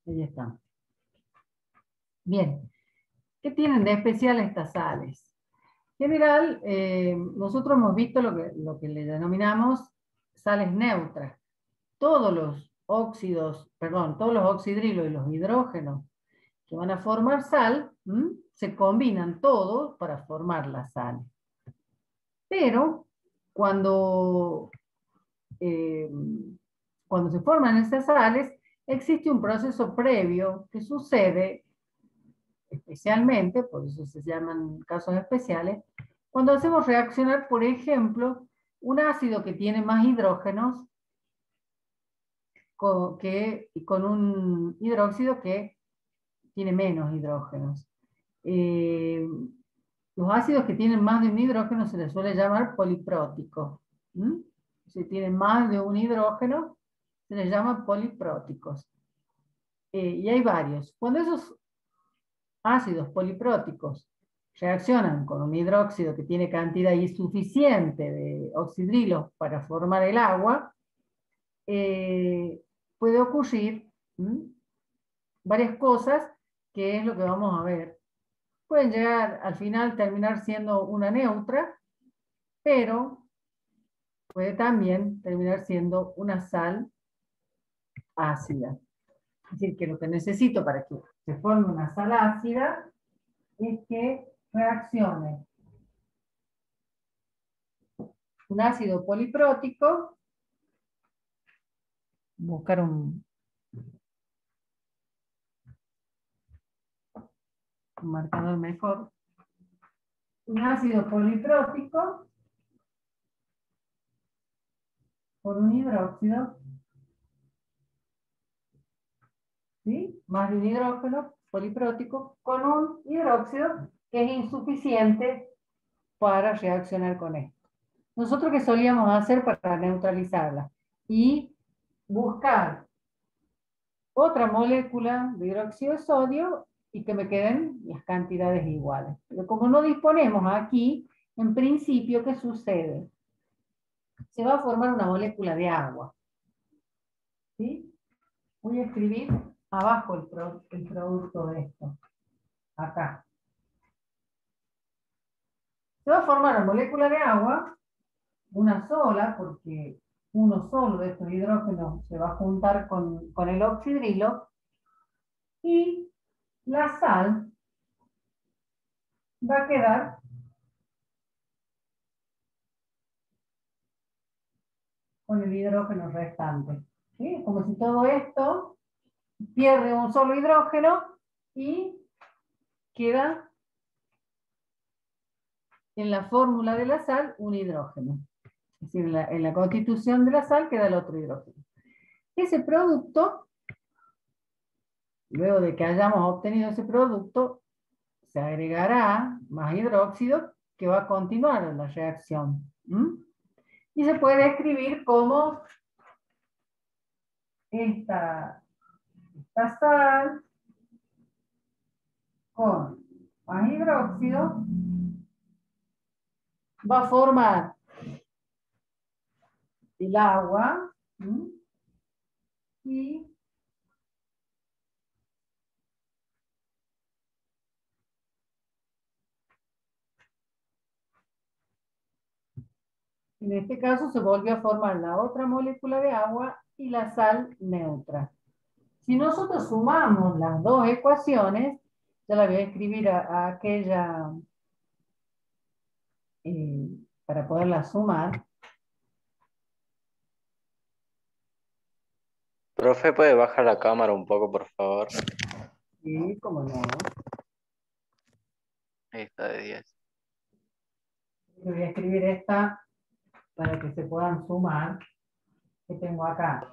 Ahí está. Bien. ¿Qué tienen de especial estas sales? En general, nosotros hemos visto lo que le denominamos sales neutras. Todos los óxidos, perdón, todos los oxidrilos y los hidrógenos que van a formar sal, se combinan todos para formar la sal. Pero cuando, eh, cuando se forman estas sales, existe un proceso previo que sucede especialmente, por eso se llaman casos especiales, cuando hacemos reaccionar, por ejemplo, un ácido que tiene más hidrógenos con un hidróxido que tiene menos hidrógenos. Los ácidos que tienen más de un hidrógeno se les suele llamar polipróticos. Si tienen más de un hidrógeno, se les llama polipróticos. Y hay varios. Cuando esos ácidos polipróticos reaccionan con un hidróxido que tiene cantidad insuficiente de oxidrilos para formar el agua, puede ocurrir varias cosas, que es lo que vamos a ver. Pueden llegar al final terminar siendo una neutra, pero puede también terminar siendo una sal ácida. Es decir, que lo que necesito para que se forme una sal ácida es que reaccione un ácido poliprótico, buscar un marcador mejor, un ácido poliprótico por un hidróxido, ¿sí? Más de un hidrógeno poliprótico con un hidróxido que es insuficiente para reaccionar con esto. Nosotros, ¿qué solíamos hacer para neutralizarla? Y buscar otra molécula de hidróxido de sodio y que me queden las cantidades iguales. Pero como no disponemos aquí, en principio, ¿qué sucede? Se va a formar una molécula de agua. ¿Sí? Voy a escribir abajo el producto de esto. Acá. Se va a formar una molécula de agua, una sola, porque uno solo de estos hidrógenos se va a juntar con el oxidrilo, y la sal va a quedar con el hidrógeno restante. ¿Sí? Como si todo esto pierde un solo hidrógeno y queda en la fórmula de la sal un hidrógeno. Es decir, en la constitución de la sal queda el otro hidrógeno. Ese producto, luego de que hayamos obtenido ese producto, se agregará más hidróxido que va a continuar la reacción. Y se puede escribir como esta sal con más hidróxido va a formar el agua y en este caso se volvió a formar la otra molécula de agua y la sal neutra. Si nosotros sumamos las dos ecuaciones, ya la voy a escribir a aquella para poderla sumar. Profe, ¿puede bajar la cámara un poco, por favor? Sí, cómo no. Ahí está de 10. Yo voy a escribir esta para que se puedan sumar, que tengo acá.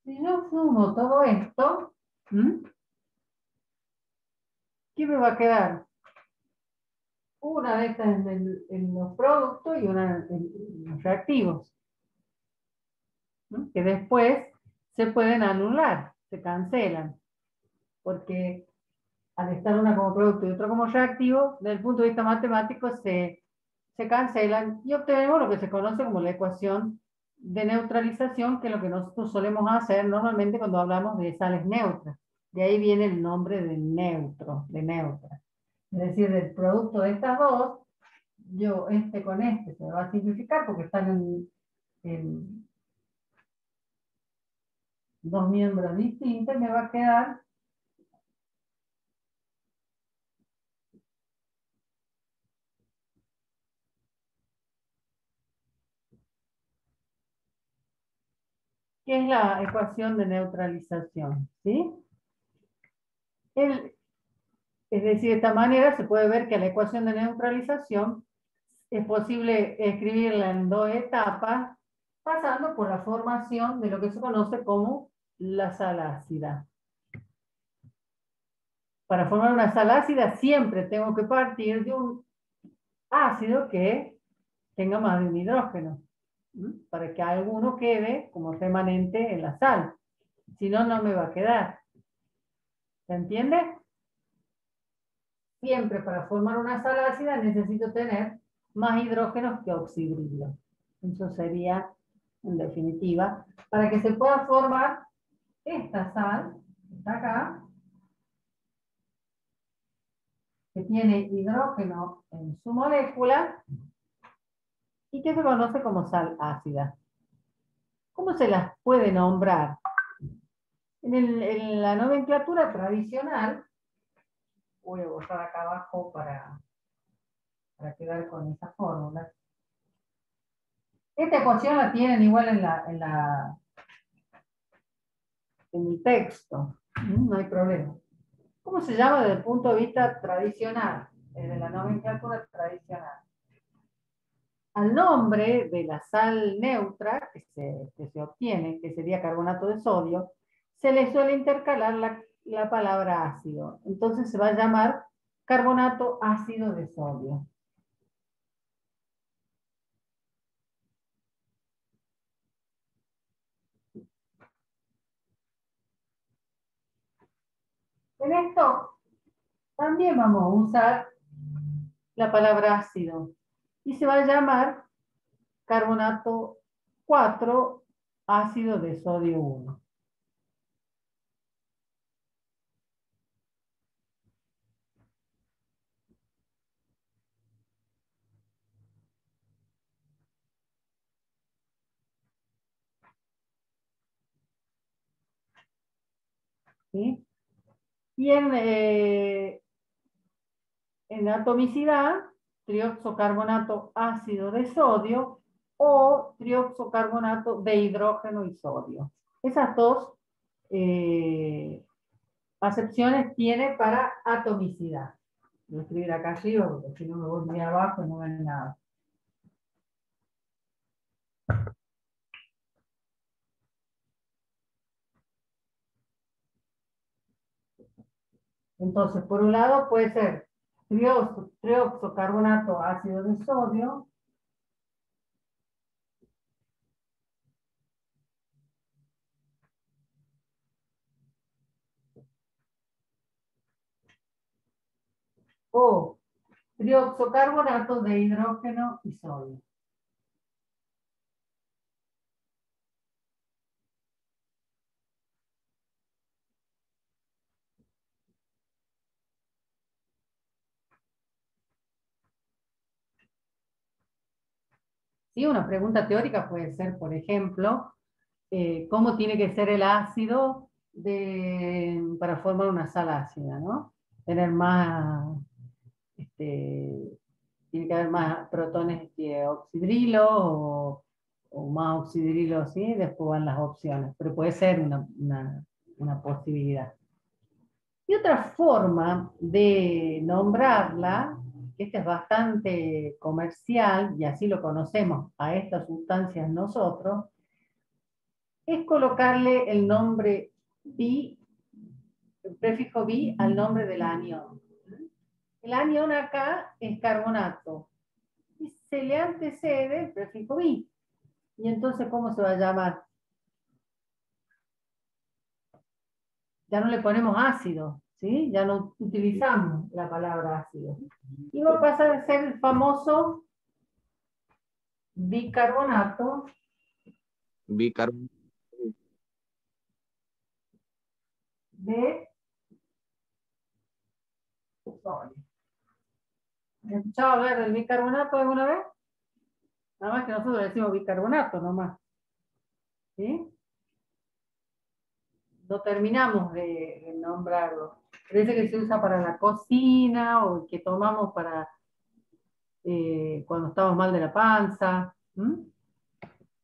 Si yo sumo todo esto, ¿qué me va a quedar? Una de estas en los productos y una en los reactivos, que después se pueden anular. se cancelan, porque al estar una como producto y otra como reactivo, desde el punto de vista matemático se cancelan y obtenemos lo que se conoce como la ecuación de neutralización, que es lo que nosotros solemos hacer normalmente cuando hablamos de sales neutras. De ahí viene el nombre de neutro, de neutra. Es decir, del producto de estas dos, yo este con este se me va a simplificar porque están en dos miembros distintos y me va a quedar ¿qué es la ecuación de neutralización? ¿Sí? Es decir, de esta manera se puede ver que la ecuación de neutralización es posible escribirla en dos etapas, pasando por la formación de lo que se conoce como la sal ácida. Para formar una sal ácida siempre tengo que partir de un ácido que tenga más de un hidrógeno, para que alguno quede como remanente en la sal. Si no, no me va a quedar. ¿Se entiende? Siempre para formar una sal ácida necesito tener más hidrógenos que oxidrilos. Eso sería, en definitiva, para que se pueda formar esta sal, que está acá, que tiene hidrógeno en su molécula y que se conoce como sal ácida. ¿Cómo se las puede nombrar? En la nomenclatura tradicional, voy a borrar acá abajo para quedar con esa fórmula. Esta ecuación la tienen igual en el texto, no hay problema. ¿Cómo se llama desde el punto de vista tradicional? De la nomenclatura tradicional. Al nombre de la sal neutra que se obtiene, que sería carbonato de sodio, se le suele intercalar la palabra ácido. Entonces se va a llamar carbonato ácido de sodio. En esto también vamos a usar la palabra ácido y se va a llamar carbonato 4 ácido de sodio 1. ¿Sí? Y en atomicidad, trioxocarbonato ácido de sodio o trioxocarbonato de hidrógeno y sodio. Esas dos acepciones tiene para atomicidad. Voy a escribir acá arriba porque si no me voy muy abajo y no ven nada. Entonces, por un lado puede ser trioxocarbonato ácido de sodio o trioxocarbonato de hidrógeno y sodio. ¿Sí? Una pregunta teórica puede ser, por ejemplo, cómo tiene que ser el ácido para formar una sal ácida, ¿no? Tener más, tiene que haber más protones de oxidrilo o más oxidrilo, ¿sí? Después van las opciones, pero puede ser una posibilidad. Y otra forma de nombrarla, que esta es bastante comercial y así lo conocemos a estas sustancias nosotros, es colocarle el nombre bi, el prefijo bi al nombre del anión. El anión acá es carbonato y se le antecede el prefijo bi. Y entonces, ¿cómo se va a llamar? ya no le ponemos ácido, ¿sí? Ya no utilizamos la palabra ácido. Y va a pasar a ser el famoso bicarbonato Bicarbonato. de sodio. ¿Has escuchado hablar del bicarbonato alguna vez? Nada más que nosotros le decimos bicarbonato nomás. ¿Sí? No terminamos de nombrarlo. Parece que se usa para la cocina o que tomamos para cuando estamos mal de la panza.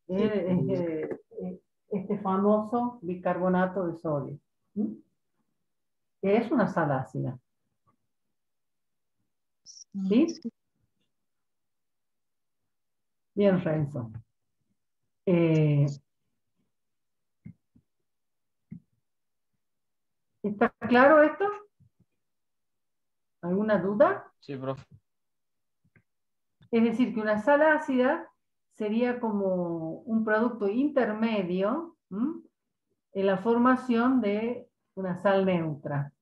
Este famoso bicarbonato de sodio, que es una sal ácida. ¿Sí? Bien, Renzo. ¿Está claro esto? ¿Alguna duda? Sí, profe. Es decir, que una sal ácida sería como un producto intermedio en la formación de una sal neutra.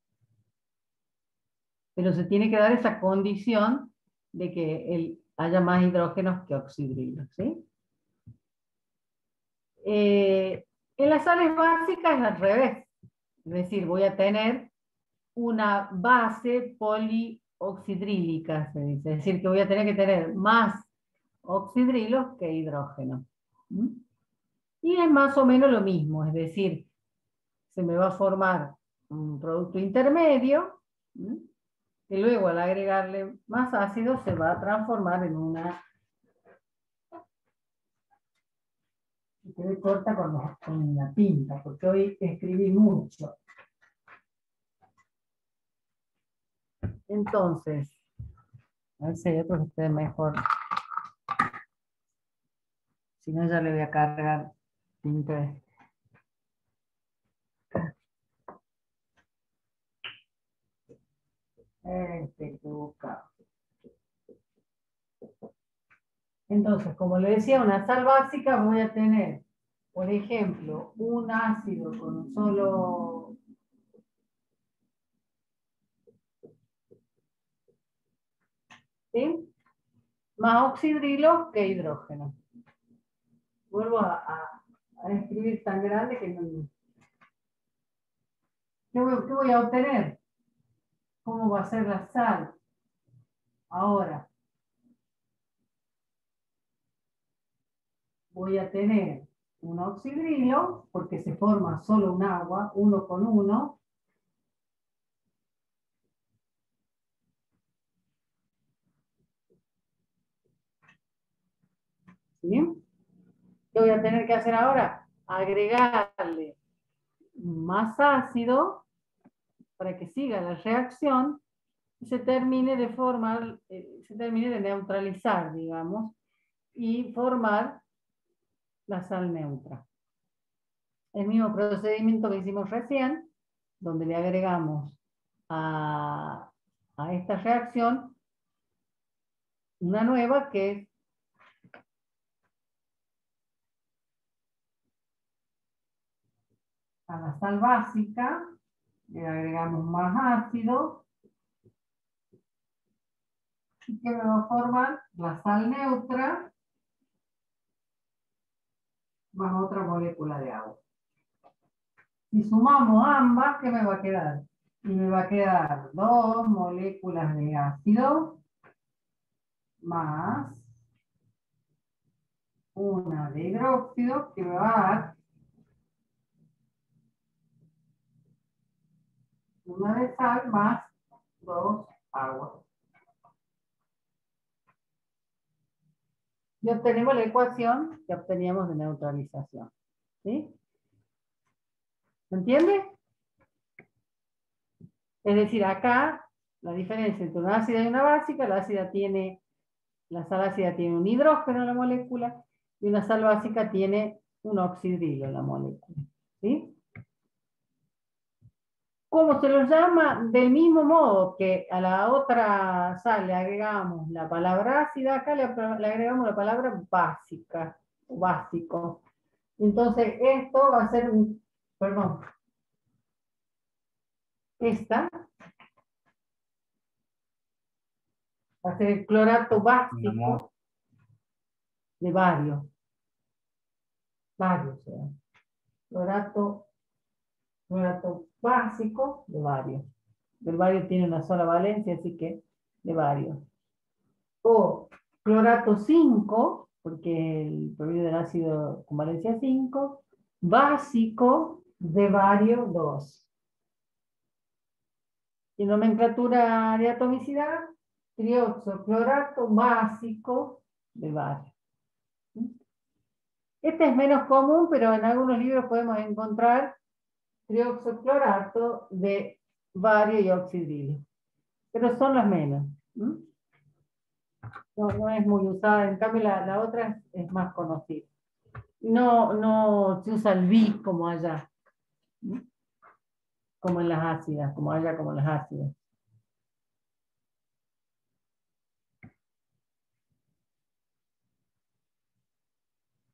Pero se tiene que dar esa condición de que haya más hidrógenos que oxidrilos, ¿sí? En las sales básicas es al revés. Es decir, voy a tener una base polioxidrílica, se dice. Es decir, que voy a tener que tener más oxidrilos que hidrógeno. Y es más o menos lo mismo, es decir, se me va a formar un producto intermedio, que luego al agregarle más ácido se va a transformar en una... Me quedé corta con la tinta, porque hoy escribí mucho. Entonces, a ver si hay otro que esté mejor. Si no, ya le voy a cargar tinta. Equivocado. Entonces, como le decía, una sal básica voy a tener, por ejemplo, un ácido con un solo... ¿Sí? Más oxidrilo que hidrógeno. Vuelvo a escribir tan grande que no... ¿Qué voy a obtener? ¿Cómo va a ser la sal? Ahora, voy a tener un oxidrilo, porque se forma solo un agua, uno con uno. ¿Sí? ¿Qué voy a tener que hacer ahora? Agregarle más ácido para que siga la reacción y se termine de formar, se termine de neutralizar, digamos, y formar la sal neutra. El mismo procedimiento que hicimos recién, donde le agregamos a esta reacción una nueva que es a la sal básica, le agregamos más ácido, y que me va a formar la sal neutra más otra molécula de agua. Si sumamos ambas, ¿qué me va a quedar? Y me va a quedar 2 moléculas de ácido más una de hidróxido que me va a dar una de sal más 2 aguas. Y obtenemos la ecuación que obteníamos de neutralización. ¿Sí? ¿Se entiende? Es decir, acá la diferencia entre una ácida y una básica, la sal ácida tiene un hidrógeno en la molécula y una sal básica tiene un oxidrilo en la molécula. ¿Sí? ¿Cómo se los llama? Del mismo modo que a la otra sal le agregamos la palabra ácida, acá le agregamos la palabra básica, o básico. Entonces esto va a ser un, perdón, esta va a ser el clorato básico de bario. Bario, o sea, clorato básico de bario. El bario tiene una sola valencia, así que de bario. O clorato 5, porque el promedio del ácido con valencia 5, básico de bario 2. Y nomenclatura de atomicidad, trioxoclorato básico de bario. Este es menos común, pero en algunos libros podemos encontrar trioxoclorato de bario y oxidrilo. Pero son los menos. No es muy usada, en cambio la otra es más conocida. No se usa el BI como allá, como en las ácidas, como allá como en las ácidas.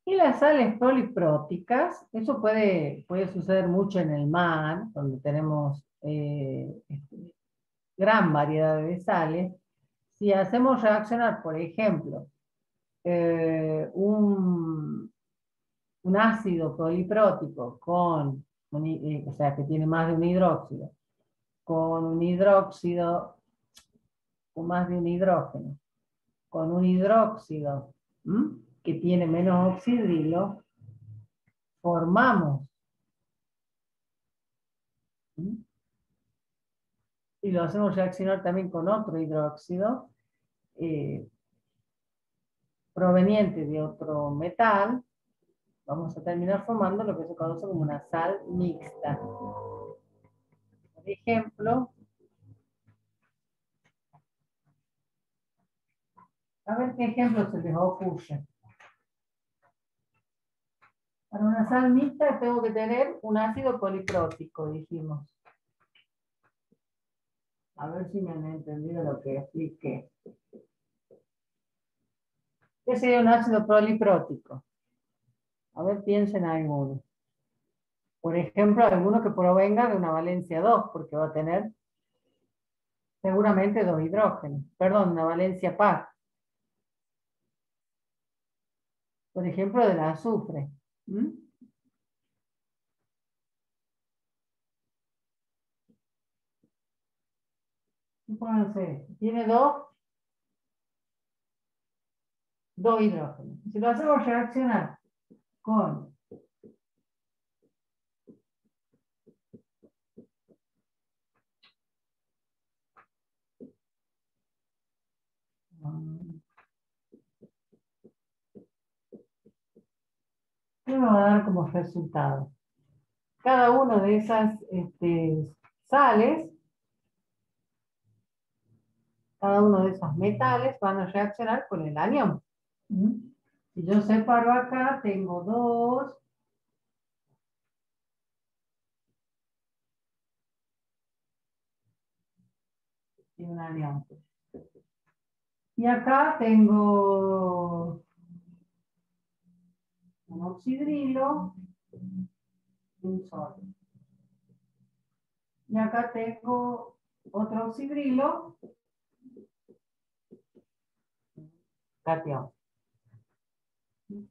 Y las sales polipróticas, eso puede suceder mucho en el mar, donde tenemos gran variedad de sales. Si hacemos reaccionar, por ejemplo, un ácido poliprótico con, o sea, que tiene más de un hidróxido, con un hidróxido, con más de un hidrógeno, con un hidróxido que tiene menos oxidrilo, formamos. Y lo hacemos reaccionar también con otro hidróxido proveniente de otro metal, vamos a terminar formando lo que se conoce como una sal mixta. Por ejemplo, a ver qué ejemplo se les ocurre. Para una sal mixta tengo que tener un ácido poliprótico, dijimos. A ver si me han entendido lo que expliqué. ¿Qué sería un ácido poliprótico? A ver, piensen alguno. Por ejemplo, alguno que provenga de una valencia 2, porque va a tener seguramente 2 hidrógenos. Perdón, una valencia par. Por ejemplo, del azufre. Supónganse, tiene dos hidrógenos. Si lo hacemos reaccionar con ¿qué me va a dar como resultado? Cada una de esas sales, cada uno de esos metales van a reaccionar con el anión. Si yo separo acá, tengo 2 y un anión. Y acá tengo un oxidrilo y un sodio. Y acá tengo otro oxidrilo, catión.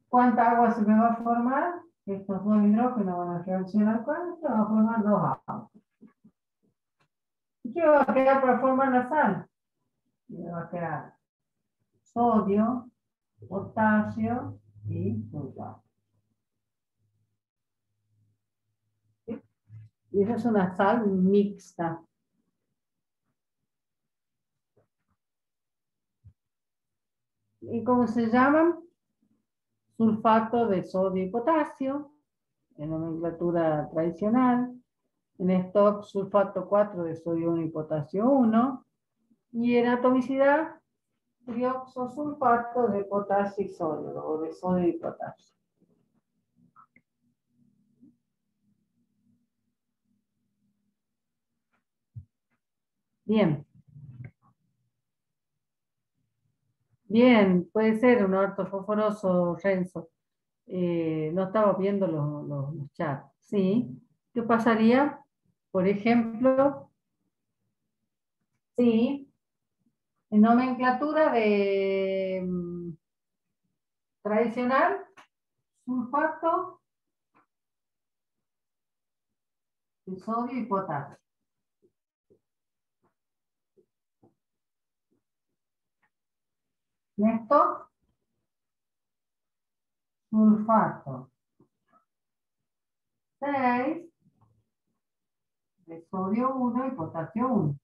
¿Cuánta agua se me va a formar? Estos dos hidrógenos van a reaccionar con esto, va a formar 2 aguas. ¿Y qué va a quedar para formar la sal? Me va a quedar sodio, potasio y sulfato. Y esa es una sal mixta. ¿Y cómo se llaman? Sulfato de sodio y potasio, en nomenclatura tradicional. En stock, sulfato 4 de sodio 1 y potasio 1. Y en atomicidad, trioxosulfato de potasio y sodio, o de sodio y potasio. Bien. Bien, puede ser un ortofosforoso, Renzo. No estaba viendo los chats. ¿Sí? ¿Qué pasaría? Por ejemplo, Sí, en nomenclatura de tradicional, sulfato de sodio y potasio. Esto, sulfato 6 de sodio 1 y potasio 1.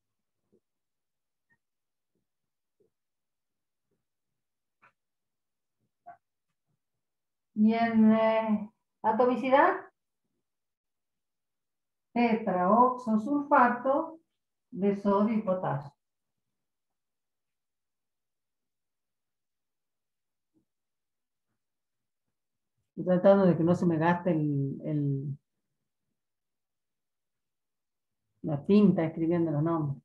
Y en atomicidad, tetraoxosulfato de sodio y potasio. Estoy tratando de que no se me gaste la tinta escribiendo los nombres.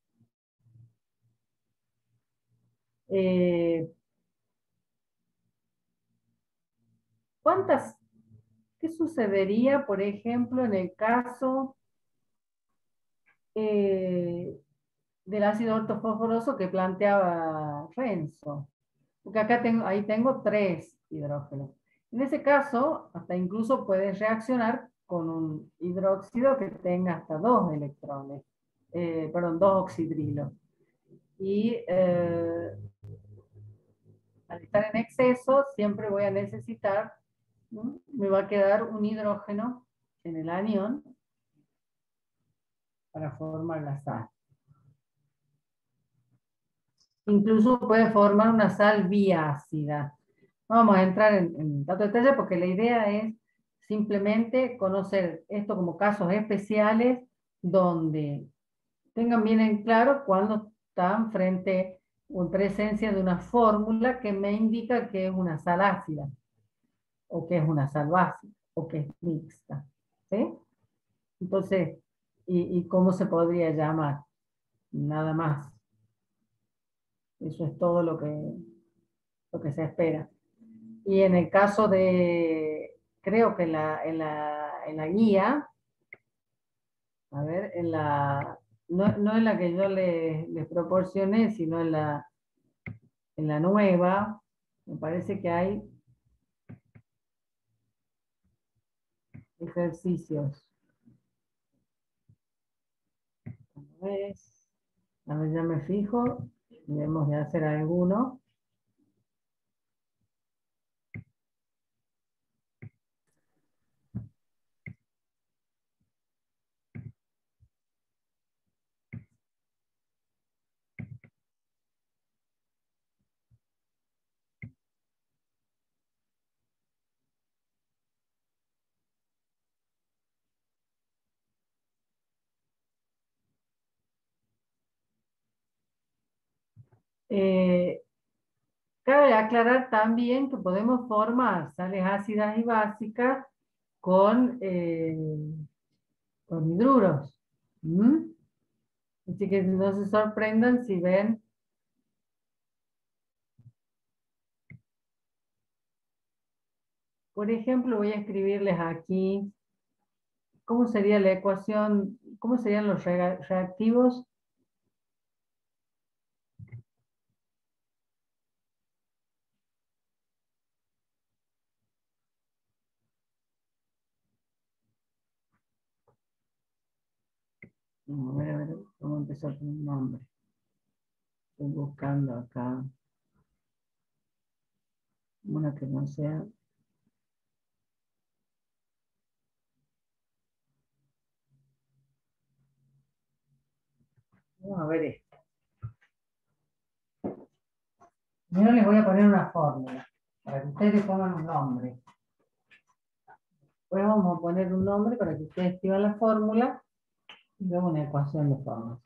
¿Qué sucedería, por ejemplo, en el caso del ácido ortofosforoso que planteaba Renzo? Porque acá ahí tengo 3 hidrógenos. En ese caso, hasta incluso puedes reaccionar con un hidróxido que tenga hasta 2 electrones, perdón, 2 oxidrilos. Y al estar en exceso, siempre voy a necesitar, ¿no? Me va a quedar un hidrógeno en el anión para formar la sal. Incluso puede formar una sal biácida. No vamos a entrar en tanto detalle porque la idea es simplemente conocer esto como casos especiales donde tengan bien en claro cuando están frente o en presencia de una fórmula que me indica que es una sal ácida, o que es una sal básica, o que es mixta. ¿Sí? Entonces, ¿y cómo se podría llamar? Nada más. Eso es todo lo que se espera. Y en el caso de, creo que en la guía, a ver, no en la que yo les proporcioné, sino en la nueva, me parece que hay ejercicios. A ver, ya me fijo, debemos de hacer alguno. Eh, Cabe aclarar también que podemos formar sales ácidas y básicas con hidruros. ¿Mm? Así que no se sorprendan si ven por ejemplo, voy a escribirles aquí cómo sería la ecuación, cómo serían los reactivos. A ver, cómo empezar con un nombre. Estoy buscando acá una que no sea. Vamos a ver esto. Primero les voy a poner una fórmula para que ustedes pongan un nombre. Después vamos a poner un nombre para que ustedes escriban la fórmula y luego una ecuación de formas.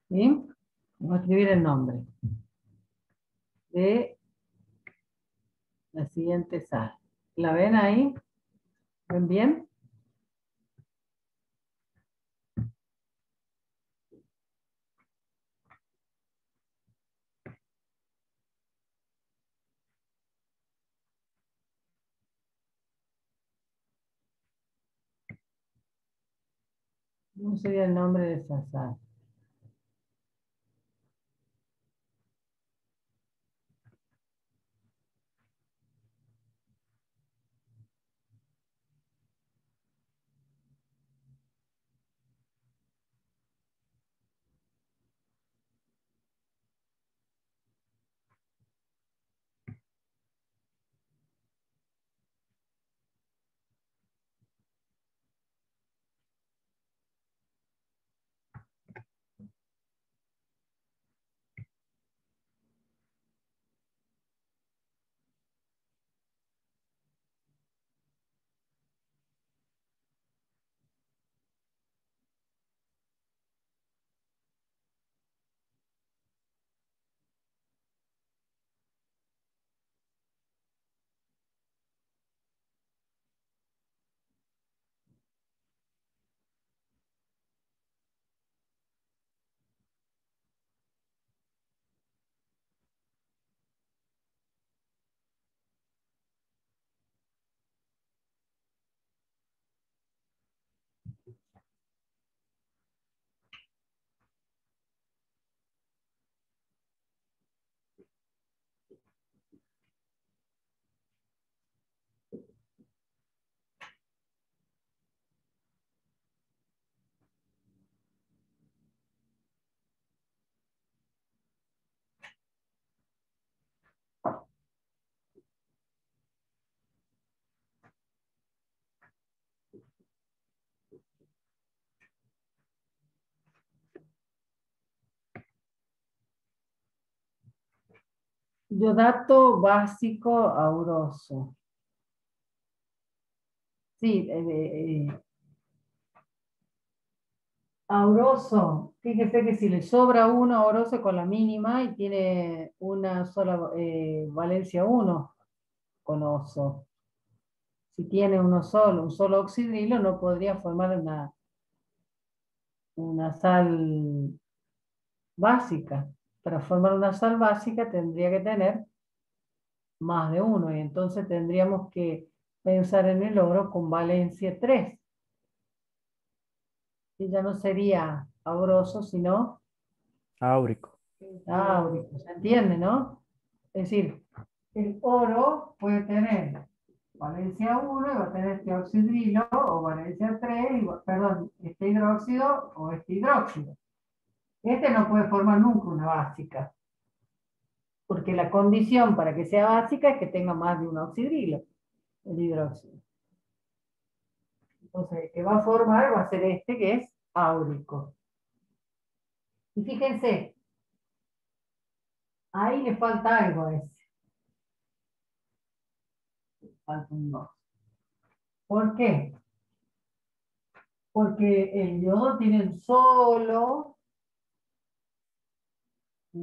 ¿Sí? Vamos a escribir el nombre de la siguiente sal. ¿La ven ahí? ¿Ven bien? ¿Cómo sería el nombre de esa sal? Iodato básico auroso. Sí, auroso. Fíjese que si le sobra uno auroso con la mínima y tiene una sola valencia 1 con oso. Si tiene un solo oxidrilo, no podría formar una sal básica. Para formar una sal básica tendría que tener más de uno, y entonces tendríamos que pensar en el oro con valencia 3. Y ya no sería auroso, sino Áurico. áurico. ¿Se entiende, no? Es decir, el oro puede tener valencia 1 y va a tener este oxidrilo, o valencia 3, perdón, este hidróxido o este hidróxido. Este no puede formar nunca una básica, porque la condición para que sea básica es que tenga más de un oxidrilo, el hidróxido. Entonces, el que va a formar va a ser este, que es áurico. Y fíjense, ahí le falta algo a ese. Falta un 2. ¿Por qué? Porque el yodo tiene un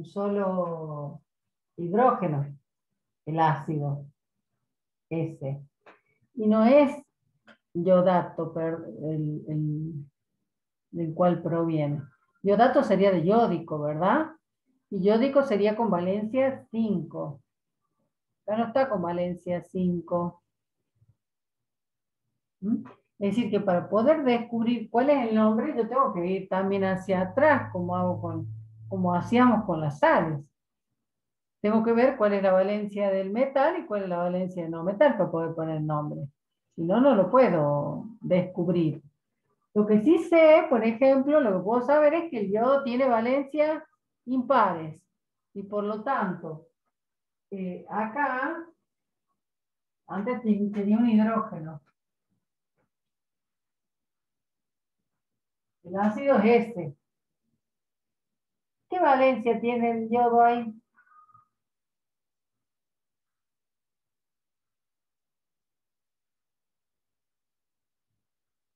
solo hidrógeno, el ácido, ese. Y no es yodato del cual proviene. Yodato sería de yódico, ¿verdad? Y yódico sería con valencia 5. Ya no está con valencia 5. ¿Mm? Es decir, que para poder descubrir cuál es el nombre, yo tengo que ir también hacia atrás, como hacíamos con las sales. Tengo que ver cuál es la valencia del metal y cuál es la valencia del no metal para poder poner el nombre. Si no, no lo puedo descubrir. Lo que sí sé, por ejemplo, lo que puedo saber es que el yodo tiene valencias impares. Y por lo tanto, acá, antes tenía un hidrógeno. El ácido es ese. ¿Qué valencia tiene el yodo ahí?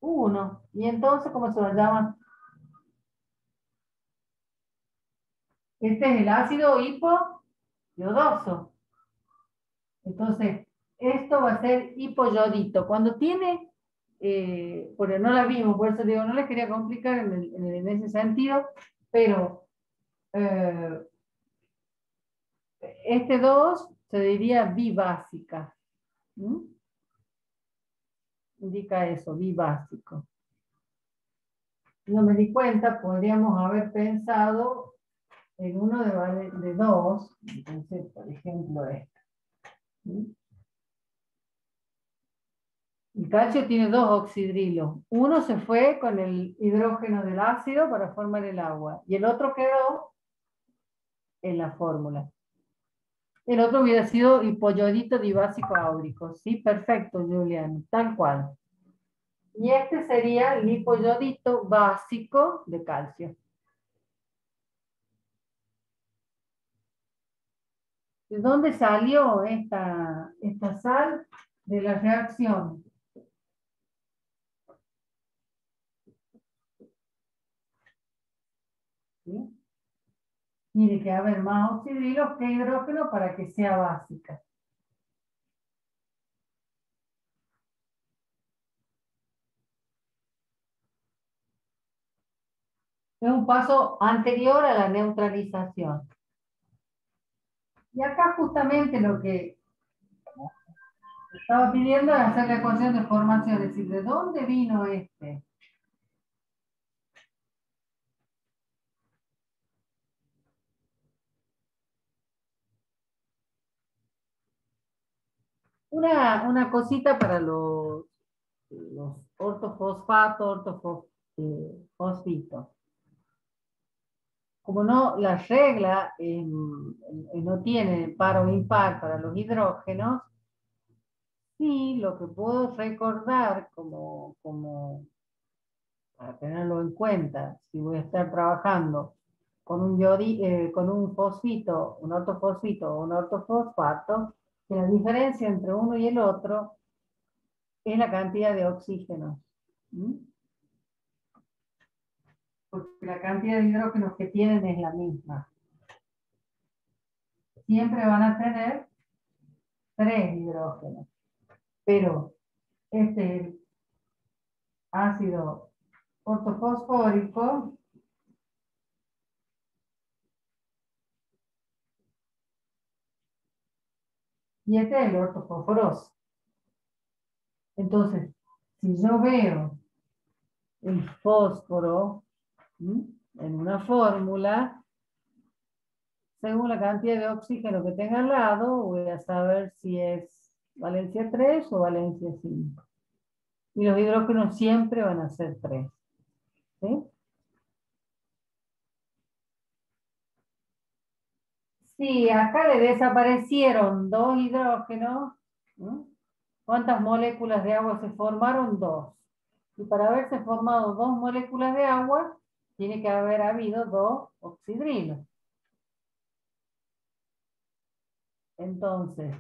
1. ¿Y entonces cómo se lo llama? Este es el ácido hipoyodoso. Entonces, esto va a ser hipoyodito. Cuando tiene, porque no la vimos, por eso digo, no les quería complicar en ese sentido, pero este 2 se diría bibásica. ¿Mm? Indica eso, bibásico. no me di cuenta, podríamos haber pensado en uno de 2, entonces, por ejemplo, este. ¿Sí? El calcio tiene 2 oxidrilos. Uno se fue con el hidrógeno del ácido para formar el agua, y el otro quedó en la fórmula. El otro hubiera sido hipoclorito dibásico áurico. Sí, perfecto, Julián, tal cual. Y este sería el hipoclorito básico de calcio. ¿De dónde salió esta sal? De la reacción. ¿Sí? Tiene que haber más oxidrilos que hidrógeno para que sea básica. Es un paso anterior a la neutralización. Y acá justamente lo que estaba pidiendo es hacer la ecuación de formación, es decir, ¿de dónde vino este? Una cosita para los ortofosfatos, ortofosfitos. Como no, la regla no tiene par o impar para los hidrógenos, sí, lo que puedo recordar para tenerlo en cuenta, si voy a estar trabajando con con un fosfito, un ortofosfito o un ortofosfato, que la diferencia entre uno y el otro es la cantidad de oxígenos. ¿Mm? Porque la cantidad de hidrógenos que tienen es la misma. Siempre van a tener 3 hidrógenos. Pero este es el ácido ortofosfórico y este es el ortofosforoso. Entonces, si yo veo el fósforo en una fórmula, según la cantidad de oxígeno que tenga al lado, voy a saber si es valencia 3 o valencia 5. Y los hidrógenos siempre van a ser 3. ¿Sí? Sí, acá le desaparecieron 2 hidrógenos. ¿No? ¿Cuántas moléculas de agua se formaron? 2. Y para haberse formado 2 moléculas de agua, tiene que haber habido 2 oxidrilos. Entonces,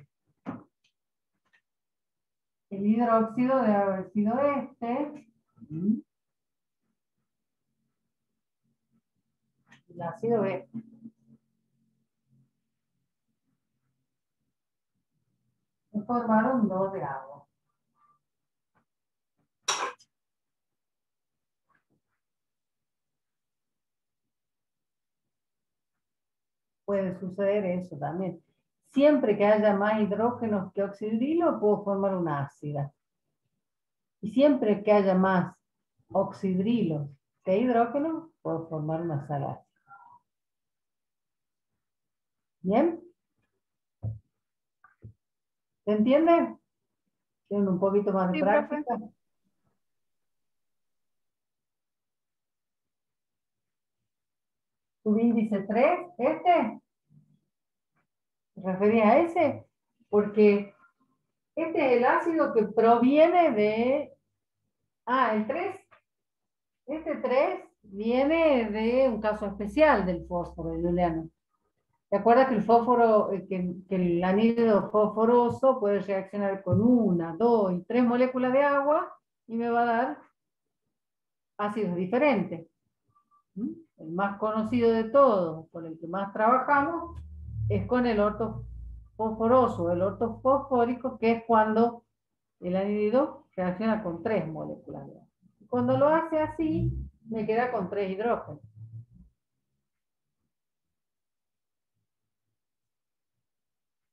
el hidróxido debe haber sido este. El ácido B. Se formaron 2 de agua. Puede suceder eso también. Siempre que haya más hidrógenos que oxidrilos, puedo formar una ácida. Y siempre que haya más oxidrilos que hidrógenos, puedo formar una sal ácida. ¿Bien? ¿Se entiende? ¿Tienen un poquito más de Sí, profe. práctica? ¿Tu índice 3? ¿Este? ¿Te referías a ese? Porque este es el ácido que proviene de... Ah, el 3. Este 3 viene de un caso especial del fósforo, Juliano. ¿Te acuerdas que el fósforo, que el anhídrido fosforoso puede reaccionar con 1, 2 y 3 moléculas de agua y me va a dar ácidos diferentes? El más conocido de todos, con el que más trabajamos, es con el ortofosforoso, el ortofosfórico, que es cuando el anhídrido reacciona con 3 moléculas de agua. Cuando lo hace así, me queda con 3 hidrógenos.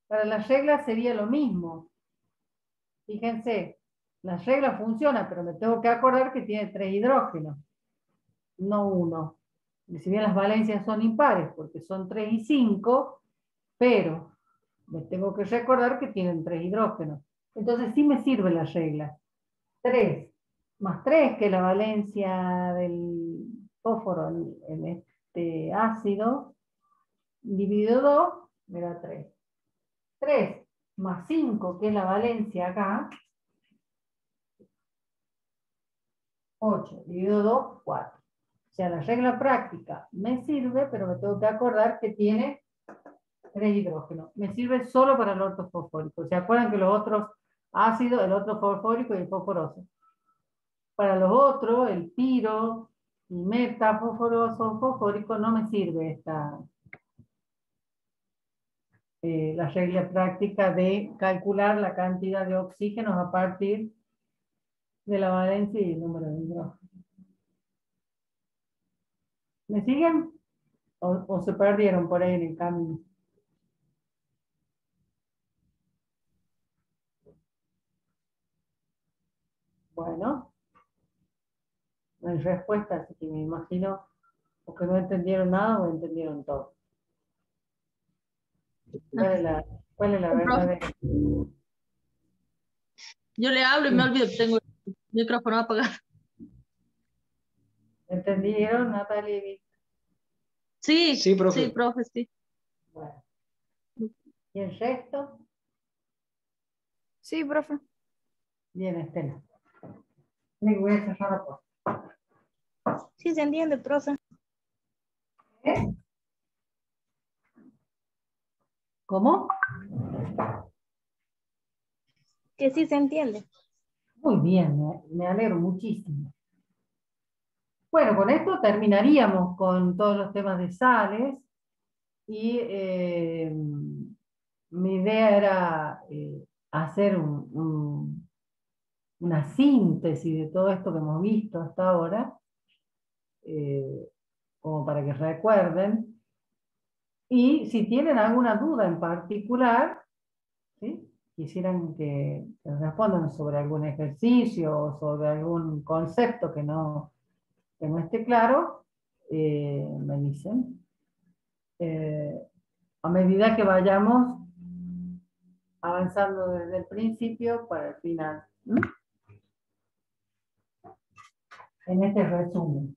Para las reglas sería lo mismo. Fíjense, la regla funciona, pero me tengo que acordar que tiene 3 hidrógenos. no 1. Y si bien las valencias son impares, porque son 3 y 5, pero me tengo que recordar que tienen 3 hidrógenos. Entonces sí me sirve la regla. 3 más 3, que es la valencia del fósforo en este ácido, dividido 2, me da 3. 3 más 5, que es la valencia acá, 8, dividido 2, 4. O sea, la regla práctica me sirve, pero me tengo que acordar que tiene 3 hidrógenos. Me sirve solo para el ortofosfórico. ¿Se acuerdan que los otros ácidos, el otro fosfórico y el fosforoso? Para los otros, el piro y metafosforoso fosfórico, no me sirve la regla práctica de calcular la cantidad de oxígenos a partir de la valencia y el número de hidrógenos. ¿Me siguen? ¿O se perdieron por ahí en el camino? Bueno, no hay respuesta, así que me imagino o que no entendieron nada o entendieron todo. ¿Cuál es la verdadera? Yo le hablo y me olvido que tengo el micrófono apagado. ¿Entendieron, Natalia? Sí, Sí, profe. sí, profe, sí. Bueno. ¿Y el resto? Sí, profe. Bien, Estela. Voy a cerrar la puerta. Sí, se entiende, profe. ¿Eh? ¿Cómo? Que sí se entiende. Muy bien, me alegro muchísimo. Bueno, con esto terminaríamos con todos los temas de sales y mi idea era hacer una síntesis de todo esto que hemos visto hasta ahora, como para que recuerden. Y si tienen alguna duda en particular, ¿sí?, quisieran que respondan sobre algún ejercicio o sobre algún concepto que no esté claro, me dicen. A medida que vayamos avanzando desde el principio para el final. En este resumen.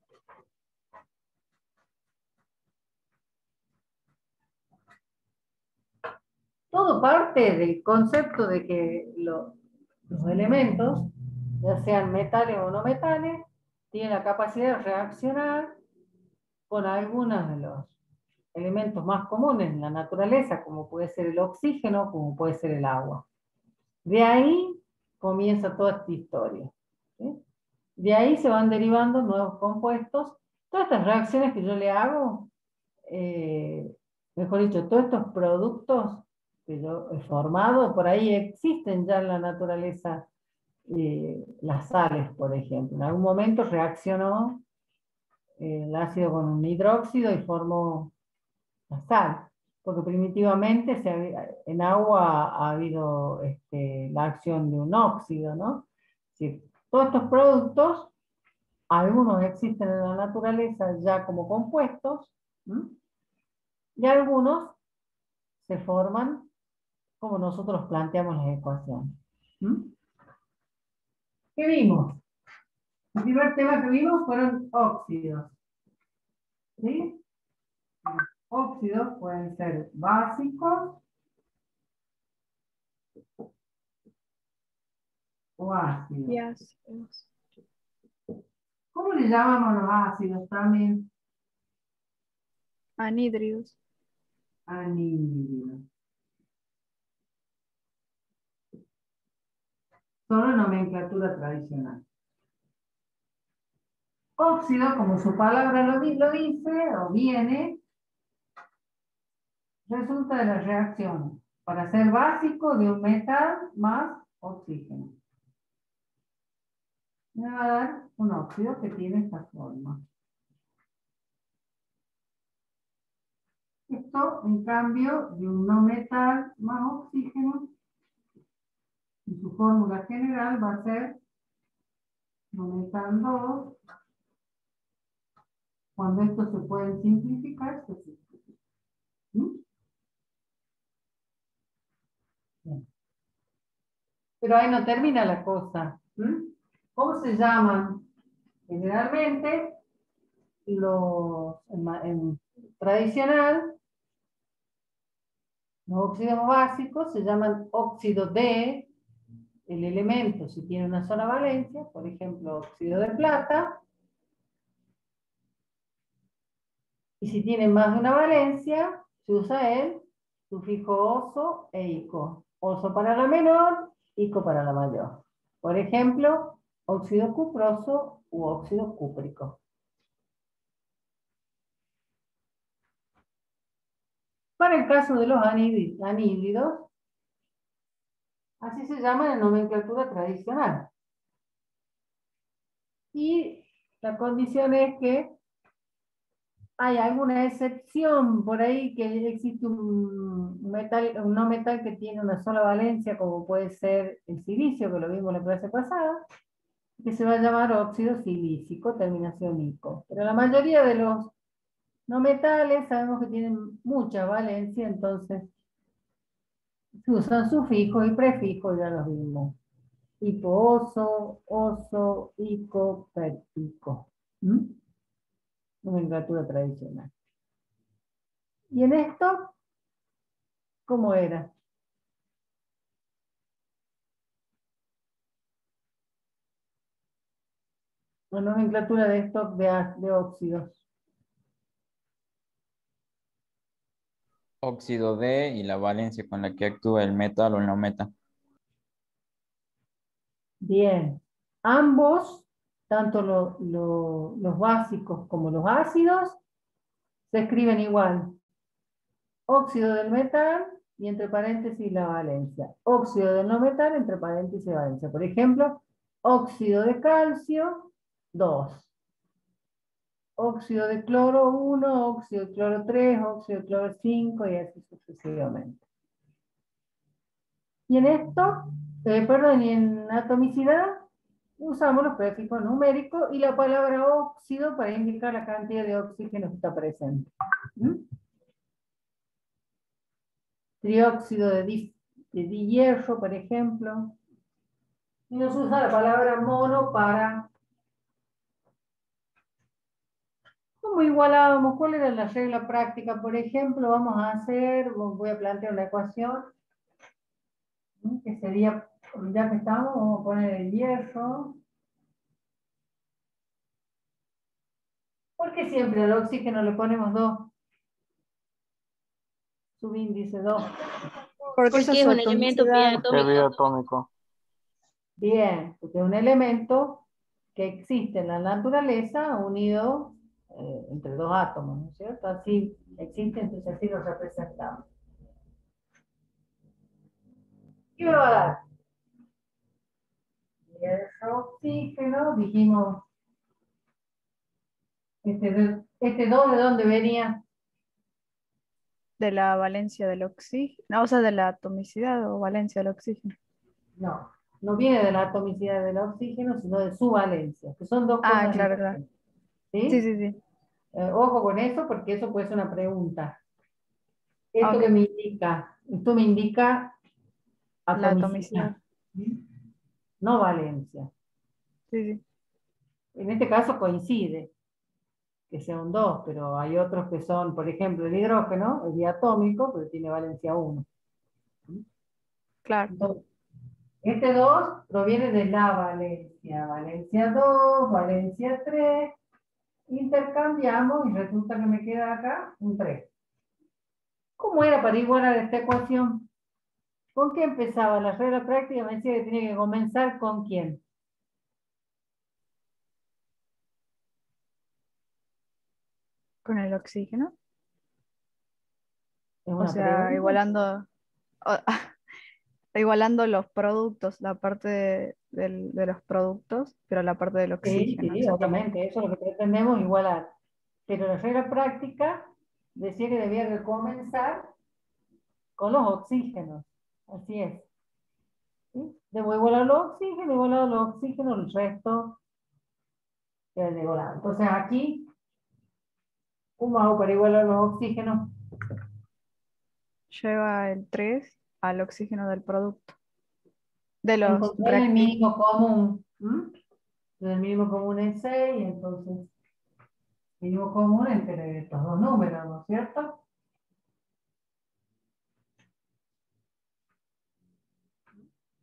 Todo parte del concepto de que los elementos, ya sean metales o no metales, tienen la capacidad de reaccionar con algunos de los elementos más comunes en la naturaleza, como puede ser el oxígeno, como puede ser el agua. De ahí comienza toda esta historia, ¿sí? De ahí se van derivando nuevos compuestos. Todas estas reacciones que yo le hago, mejor dicho, todos estos productos que yo he formado, por ahí existen ya en la naturaleza. Las sales, por ejemplo. En algún momento reaccionó el ácido con un hidróxido y formó la sal, porque primitivamente en agua ha habido la acción de un óxido, ¿no? Es decir, todos estos productos, algunos existen en la naturaleza ya como compuestos, ¿m? Y algunos se forman como nosotros planteamos las ecuaciones. ¿M? ¿Qué vimos? El primer tema que vimos fueron óxidos. ¿Sí? Los óxidos pueden ser básicos o ácidos. ¿Cómo le llamamos los ácidos también? Anhídridos. Anhídridos. Solo nomenclatura tradicional. Óxido, como su palabra lo dice o viene, resulta de la reacción para ser básico de un metal más oxígeno. Me va a dar un óxido que tiene esta forma. Esto, en cambio, de un no metal más oxígeno, y su fórmula general va a ser no metal 2 Cuando estos se pueden simplificar, se simplifican. ¿Mm? Bien. Pero ahí no termina la cosa. ¿Mm? ¿Cómo se llaman? Generalmente, en tradicional, los óxidos básicos se llaman óxido de el elemento, si tiene una sola valencia, por ejemplo, óxido de plata, y si tiene más de una valencia, se usa el sufijo oso e ico. Oso para la menor, ico para la mayor. Por ejemplo, óxido cuproso u óxido cúprico. Para el caso de los anhídridos, así se llama en la nomenclatura tradicional. Y la condición es que hay alguna excepción por ahí, que existe un no metal que tiene una sola valencia, como puede ser el silicio, que lo vimos la clase pasada, que se va a llamar óxido silícico, terminación ico. Pero la mayoría de los no metales sabemos que tienen mucha valencia, entonces se usan sufijos y prefijos, ya los vimos. Hipo-oso, oso, ico, per-ico. Nomenclatura tradicional. Y en esto, ¿cómo era? La nomenclatura de stock de óxidos. Óxido de y la valencia con la que actúa el metal o el no metal. Bien. Ambos, tanto los básicos como los ácidos, se escriben igual. Óxido del metal y entre paréntesis la valencia. Óxido del no metal entre paréntesis valencia. Por ejemplo, óxido de calcio, 2. Óxido de cloro 1, óxido de cloro 3, óxido de cloro 5 y así sucesivamente. Y en esto, y en atomicidad, usamos los prefijos numéricos y la palabra óxido para indicar la cantidad de oxígeno que está presente. Trióxido de hierro, por ejemplo. Y nos usa la palabra mono para... ¿Cómo igualábamos? ¿Cuál era la regla práctica? Por ejemplo, voy a plantear una ecuación, que sería, ya que estamos, vamos a poner el hierro. ¿Por qué siempre al oxígeno le ponemos 2? Subíndice 2. Porque Porque es un elemento atomicidad. atómico. Bien, porque es un elemento que existe en la naturaleza unido entre dos átomos, ¿no es cierto? Así existe, entonces así lo representamos. ¿Qué me va a dar? Hierro, oxígeno, dijimos, este 2 ¿de dónde venía? De la valencia del oxígeno, no, o sea, de la atomicidad o valencia del oxígeno. No, no viene de la atomicidad del oxígeno, sino de su valencia, que son dos cosas Claro, claro. diferentes. ¿Sí? Sí, sí, sí. Ojo con eso, porque eso puede ser una pregunta. ¿Esto Ok. qué me indica? Esto me indica La atomicidad, atomicidad. no valencia. Sí, sí. En este caso coincide que sea un 2, pero hay otros que son, por ejemplo, el hidrógeno, es diatómico, pero tiene valencia 1. Claro. Entonces, este 2 proviene de la valencia. Valencia 2, valencia 3. Intercambiamos y resulta que me queda acá un 3. ¿Cómo era para igualar esta ecuación? ¿Con qué empezaba? La regla práctica me decía que tenía que comenzar con quién. Con el oxígeno. Es O una sea, pregunta. o- igualando los productos, la parte de los productos, pero la parte del Sí, oxígeno, sí, exactamente. obviamente, eso es lo que pretendemos igualar. Pero la regla práctica decía que debía de comenzar con los oxígenos. Así es. ¿Sí? Debo igualar los oxígenos, igualado los oxígenos, el resto queda igualado. Entonces aquí ¿Cómo hago para igualar los oxígenos? Lleva el 3 al oxígeno del producto. De los Encontrar el reactivos. mínimo común. El mínimo común es 6, entonces mínimo común entre estos dos números, ¿no es cierto?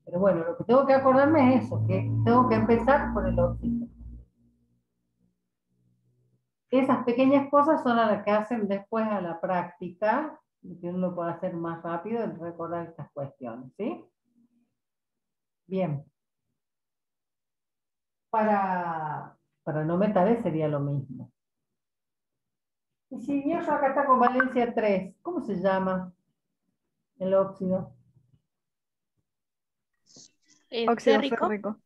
Pero bueno, lo que tengo que acordarme es eso, que tengo que empezar por el oxígeno. Esas pequeñas cosas son las que hacen después a la práctica, y que uno lo puede hacer más rápido en recordar estas cuestiones, ¿sí? Bien. Para no metales sería lo mismo. Y si hierro acá está con valencia 3, ¿cómo se llama el óxido? Óxido Férrico. férrico.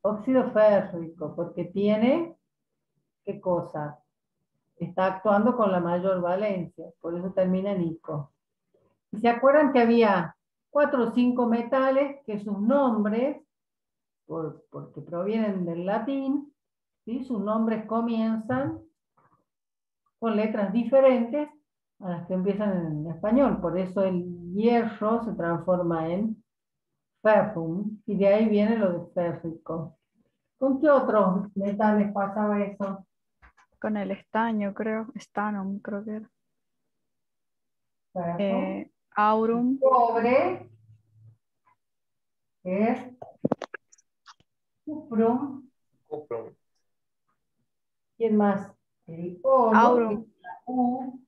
Óxido férrico, porque tiene, ¿qué cosa? Está actuando con la mayor valencia, por eso termina en ico. ¿Y se acuerdan que había 4 o 5 metales que sus nombres, porque provienen del latín, ¿sí? Sus nombres comienzan con letras diferentes a las que empiezan en español? Por eso el hierro se transforma en ferrum, y de ahí viene lo de férrico. ¿Con qué otros metales pasaba eso? Con el estaño, creo. Stanum, creo que era. Ferro. Aurum. Cobre es cuprum. Cuprum. ¿Quién más? El oro, que Aurum. es la U.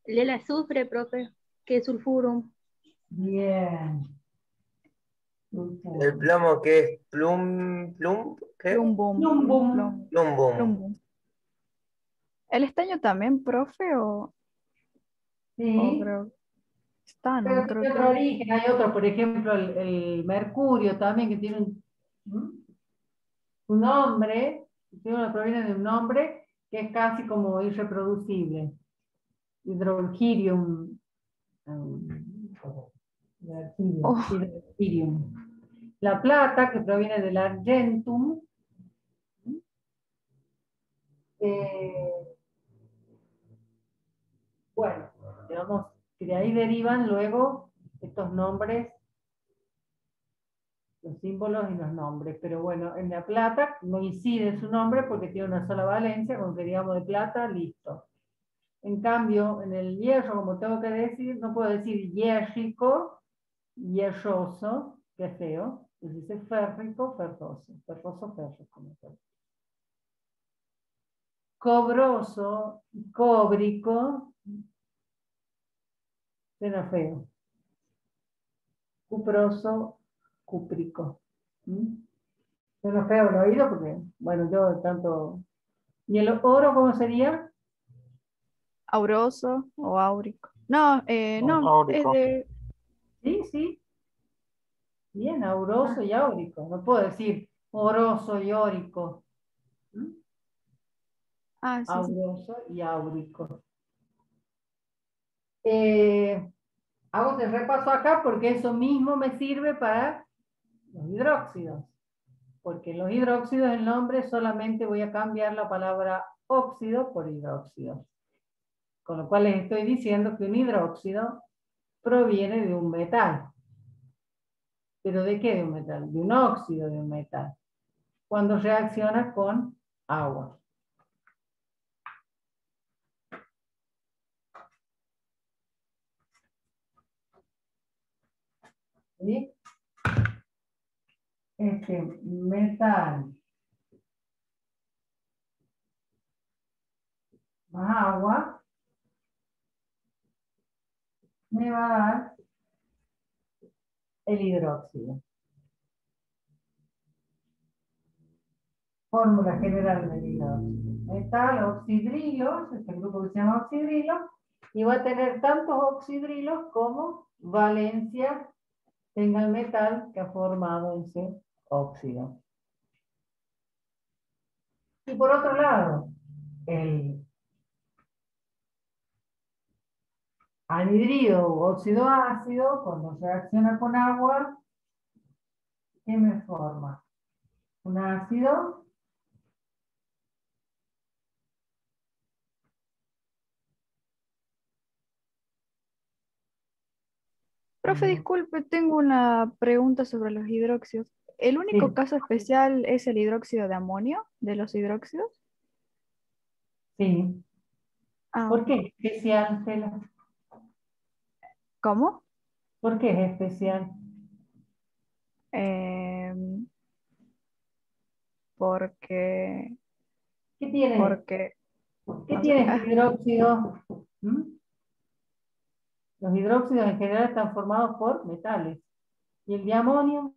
El azufre, profe, que es sulfurum. Bien. El plomo que es ¿qué? Plumbum. Plumbum. Plumbum. Plumbum. ¿El estaño también, profe? O Sí. creo. Stanum, Pero creo tiene que otro era. origen. Hay otro, por ejemplo, el mercurio también, que tiene un nombre, proviene de un nombre que es casi como irreproducible. Hidrogirium. Oh, Hidrogirium. La plata, que proviene del argentum. Bueno, digamos que de ahí derivan luego estos nombres, los símbolos y los nombres. Pero bueno, en la plata no incide su nombre porque tiene una sola valencia, con que digamos de plata, listo. En cambio, en el hierro, como tengo que decir, no puedo decir hierrico, hierroso, que es feo. Entonces dice férrico, ferroso, ferroso, férrico. Cobroso, cóbrico, suena feo. Cuproso, cúprico. Suena feo el oído porque, bueno, yo tanto... ¿Y el oro cómo sería? auroso o áurico. No, no, es Áurico. de. Sí, sí. Bien, auroso y áurico. No puedo decir oroso y órico. Ah, sí, sí. Auroso y áurico. Hago el repaso acá porque eso mismo me sirve para los hidróxidos. Porque en los hidróxidos el nombre solamente voy a cambiar la palabra óxido por hidróxido. Con lo cual les estoy diciendo que un hidróxido proviene de un metal. ¿Pero de qué de un metal? De un óxido de un metal. Cuando reacciona con agua. ¿Sí? Este metal más agua me va a dar el hidróxido. Fórmula general del hidróxido. Metal, oxidrilos, este grupo que se llama oxidrilo, y va a tener tantos oxidrilos como valencia tenga el metal que ha formado ese óxido. Y por otro lado, el anhidrido u óxido ácido, cuando se reacciona con agua, ¿qué me forma? Un ácido Profe, disculpe, tengo una pregunta sobre los hidróxidos. ¿El único Sí, caso especial es el hidróxido de amonio de los hidróxidos? sí. Ah, ¿Por ok. qué es especial, Estela? ¿Cómo? ¿Por qué es especial? Em, porque, ¿Qué tiene? porque, ¿Qué no sé. tiene este hidróxido? ¿Mm? Los hidróxidos en general están formados por metales. ¿Y el de amonio?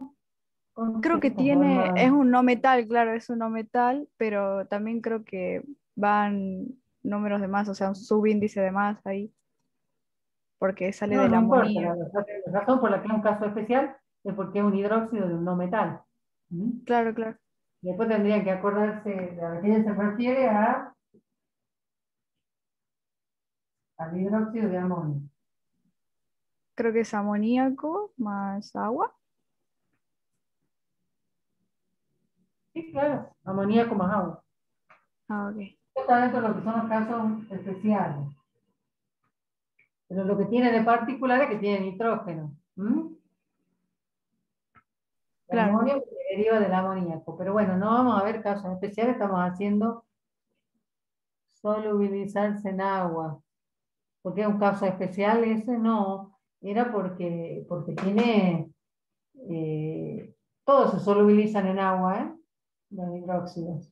¿Con Creo qué que está tiene, es formado? un no metal, claro, es un no metal, pero también creo que van números de más, o sea, un subíndice de más ahí, porque sale No, del no importa. amoníaco. La razón por la que es un caso especial es porque es un hidróxido de un no metal. ¿Mm? Claro, claro. Después tendrían que acordarse de a qué se refiere al hidróxido de amonio. Creo que es amoníaco más agua. Sí, claro, amoníaco más agua. Ah, ok. Esto está dentro de lo que son los casos especiales. Pero lo que tiene de particular es que tiene nitrógeno. ¿Mm? El Claro. amonio que deriva del amoníaco. Pero bueno, no vamos a ver casos especiales, estamos haciendo solubilizarse en agua. ¿Por qué es un caso especial ese? No, era porque tiene, todos se solubilizan en agua, ¿eh? Los hidróxidos.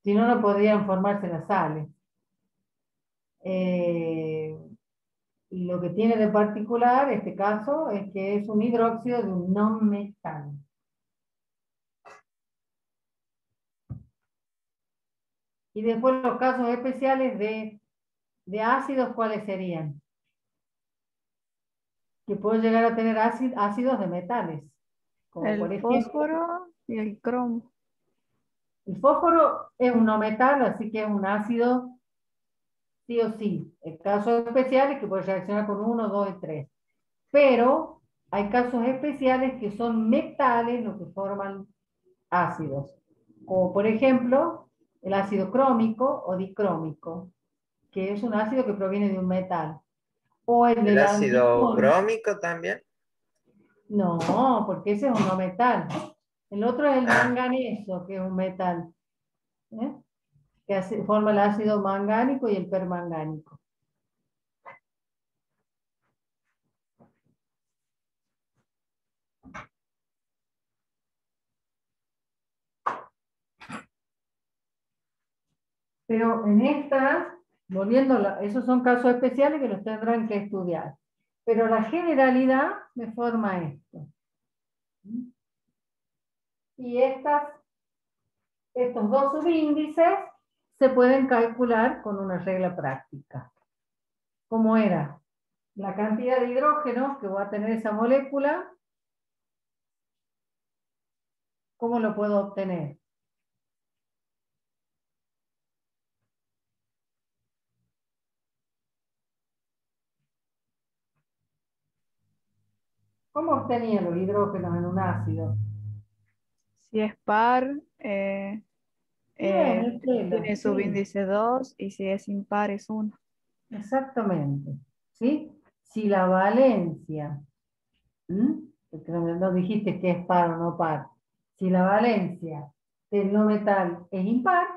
Si no, no podrían formarse las sales. Eh, y lo que tiene de particular este caso es que es un hidróxido de un no metal. Y después los casos especiales de ácidos, ¿cuáles serían? Que pueden llegar a tener ácidos de metales, como El por ejemplo, fósforo y el cromo. el fósforo es un no metal, así que es un ácido sí o sí. El caso especial es que puede reaccionar con 1, 2 y 3. Pero hay casos especiales que son metales los que forman ácidos, como por ejemplo el ácido crómico o dicrómico, que es un ácido que proviene de un metal, o el El del ácido anticol. brómico también. No, porque ese es un no metal. El otro es el Ah, manganeso, que es un metal, ¿eh? Forma el ácido mangánico y el permangánico. Pero en esta, esos son casos especiales que los tendrán que estudiar. Pero la generalidad me forma esto. Y estos dos subíndices se pueden calcular con una regla práctica. ¿Cómo era? La cantidad de hidrógeno que va a tener esa molécula, ¿cómo lo puedo obtener? ¿Cómo obtenía los hidrógenos en un ácido? Si es par, Bien, eh, Estela, tiene sí, subíndice 2 y si es impar es 1. exactamente. ¿Sí? Si la valencia, porque no dijiste que es par o no par, si la valencia del no metal es impar,